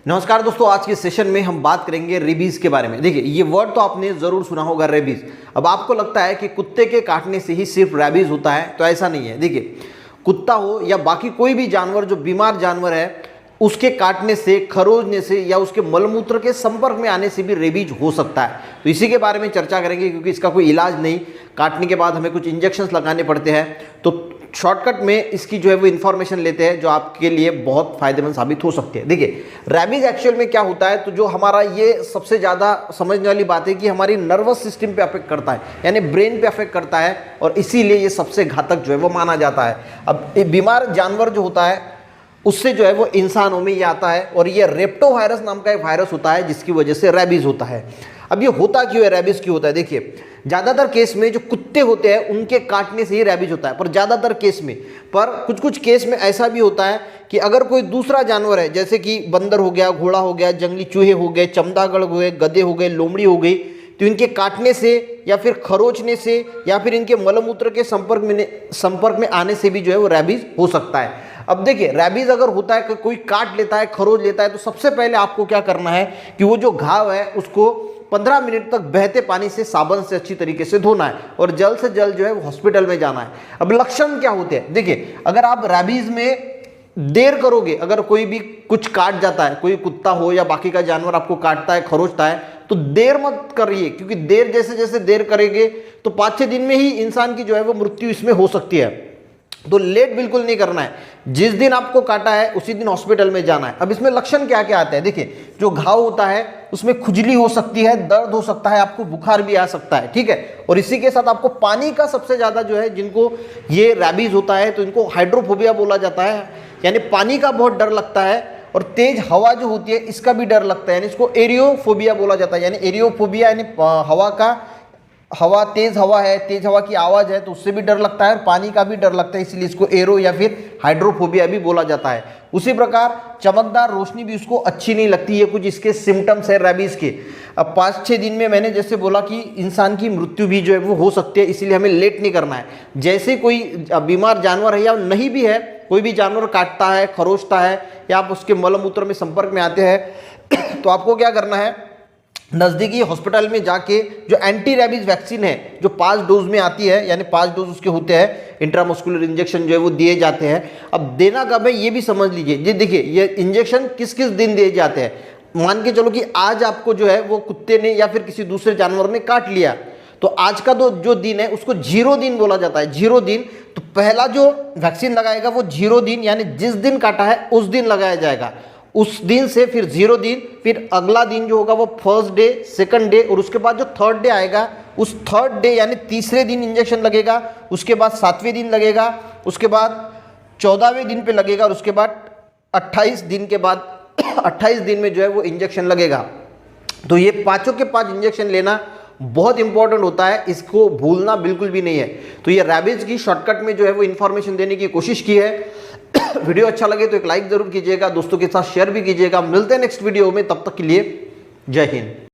नमस्कार दोस्तों, आज के सेशन में हम बात करेंगे रेबीज के बारे में। देखिए, ये वर्ड तो आपने जरूर सुना होगा, रेबीज। अब आपको लगता है कि कुत्ते के काटने से ही सिर्फ रेबीज होता है, तो ऐसा नहीं है। देखिए, कुत्ता हो या बाकी कोई भी जानवर जो बीमार जानवर है, उसके काटने से, खरोचने से या उसके मलमूत्र के संपर्क में आने से भी रेबीज हो सकता है। तो इसी के बारे में चर्चा करेंगे, क्योंकि इसका कोई इलाज नहीं, काटने के बाद हमें कुछ इंजेक्शंस लगाने पड़ते हैं। तो शॉर्टकट में इसकी जो है वो इन्फॉर्मेशन लेते हैं, जो आपके लिए बहुत फायदेमंद साबित हो सकती है। देखिए, रेबीज एक्चुअल में क्या होता है, तो जो हमारा ये सबसे ज़्यादा समझने वाली बात है कि हमारी नर्वस सिस्टम पे अफेक्ट करता है, यानी ब्रेन पे अफेक्ट करता है, और इसीलिए ये सबसे घातक जो है वो माना जाता है। अब बीमार जानवर जो होता है उससे जो है वो इंसानों में ये आता है, और ये रेप्टो वायरस नाम का एक वायरस होता है, जिसकी वजह से रेबीज होता है। अब ये होता क्यों है, रेबीज क्यों होता है? देखिए, ज़्यादातर केस में जो कुत्ते होते हैं उनके काटने से ही रेबीज होता है, पर ज़्यादातर केस में। पर कुछ कुछ केस में ऐसा भी होता है कि अगर कोई दूसरा जानवर है, जैसे कि बंदर हो गया, घोड़ा हो गया, जंगली चूहे हो गए, चमगादड़ हो गए, गधे हो गए, लोमड़ी हो गई, तो इनके काटने से या फिर खरोचने से या फिर इनके मलमूत्र के संपर्क में आने से भी जो है वो रेबीज हो सकता है। अब देखिए, रेबीज अगर होता है कि कोई काट लेता है, खरोच लेता है, तो सबसे पहले आपको क्या करना है कि वो जो घाव है उसको 15 मिनट तक बहते पानी से, साबुन से अच्छी तरीके से धोना है, और जल्द से जल्द जो है वो हॉस्पिटल में जाना है। अब लक्षण क्या होते हैं? देखिए, अगर आप रेबीज में देर करोगे, अगर कोई भी कुछ काट जाता है, कोई कुत्ता हो या बाकी का जानवर आपको काटता है, खरोचता है, तो देर मत करिए, क्योंकि देर जैसे जैसे देर करेंगे तो 5-6 दिन में ही इंसान की जो है वो मृत्यु इसमें हो सकती है। तो लेट बिल्कुल नहीं करना है, जिस दिन आपको काटा है उसी दिन हॉस्पिटल में जाना है। अब इसमें लक्षण क्या क्या आते हैं? देखिए, जो घाव होता है उसमें खुजली हो सकती है, दर्द हो सकता है, आपको बुखार भी आ सकता है, ठीक है। और इसी के साथ आपको पानी का सबसे ज्यादा जो है, जिनको ये रेबीज होता है तो इनको हाइड्रोफोबिया बोला जाता है, यानी पानी का बहुत डर लगता है। और तेज हवा जो होती है इसका भी डर लगता है, यानी इसको एरियोफोबिया बोला जाता है। यानी एरियोफोबिया यानी हवा तेज हवा है, तेज हवा की आवाज़ है, तो उससे भी डर लगता है, और पानी का भी डर लगता है, इसलिए इसको एरो या फिर हाइड्रोफोबिया भी बोला जाता है। उसी प्रकार चमकदार रोशनी भी उसको अच्छी नहीं लगती। ये कुछ इसके सिम्टम्स है रेबीज के। अब 5-6 दिन में मैंने जैसे बोला कि इंसान की मृत्यु भी जो है वो हो सकती है, इसीलिए हमें लेट नहीं करना है। जैसे कोई बीमार जानवर है या नहीं भी है, कोई भी जानवर काटता है, खरोचता है, या आप उसके मलमूत्र में संपर्क में आते हैं, तो आपको क्या करना है, नज़दीकी हॉस्पिटल में जाके जो एंटी रेबीज वैक्सीन है, जो 5 डोज में आती है, यानी 5 डोज उसके होते हैं, इंट्रामस्कुलर इंजेक्शन जो है वो दिए जाते हैं। अब देना कब है ये भी समझ लीजिए। जी देखिए, ये इंजेक्शन किस किस दिन दिए जाते हैं। मान के चलो कि आज आपको जो है वो कुत्ते ने या फिर किसी दूसरे जानवर ने काट लिया, तो आज का जो दिन है उसको 0 दिन बोला जाता है। 0 दिन, तो पहला जो वैक्सीन लगाएगा वो 0 दिन, यानी जिस दिन काटा है उस दिन लगाया जाएगा। उस दिन से फिर 0 दिन, फिर अगला दिन जो होगा वो फर्स्ट डे, सेकंड डे, और उसके बाद जो थर्ड डे आएगा उस थर्ड डे यानी तीसरे दिन इंजेक्शन लगेगा। उसके बाद 7वें दिन लगेगा, उसके बाद 14वें दिन पे लगेगा, और उसके बाद 28 दिन के बाद 28 दिन में जो है वो इंजेक्शन लगेगा। तो ये पांचों के 5 इंजेक्शन लेना बहुत इंपॉर्टेंट होता है, इसको भूलना बिल्कुल भी नहीं है। तो ये रेबीज की शॉर्टकट में जो है वो इन्फॉर्मेशन देने की कोशिश की है। वीडियो अच्छा लगे तो एक लाइक जरूर कीजिएगा, दोस्तों के साथ शेयर भी कीजिएगा। मिलते हैं नेक्स्ट वीडियो में, तब तक के लिए जय हिंद।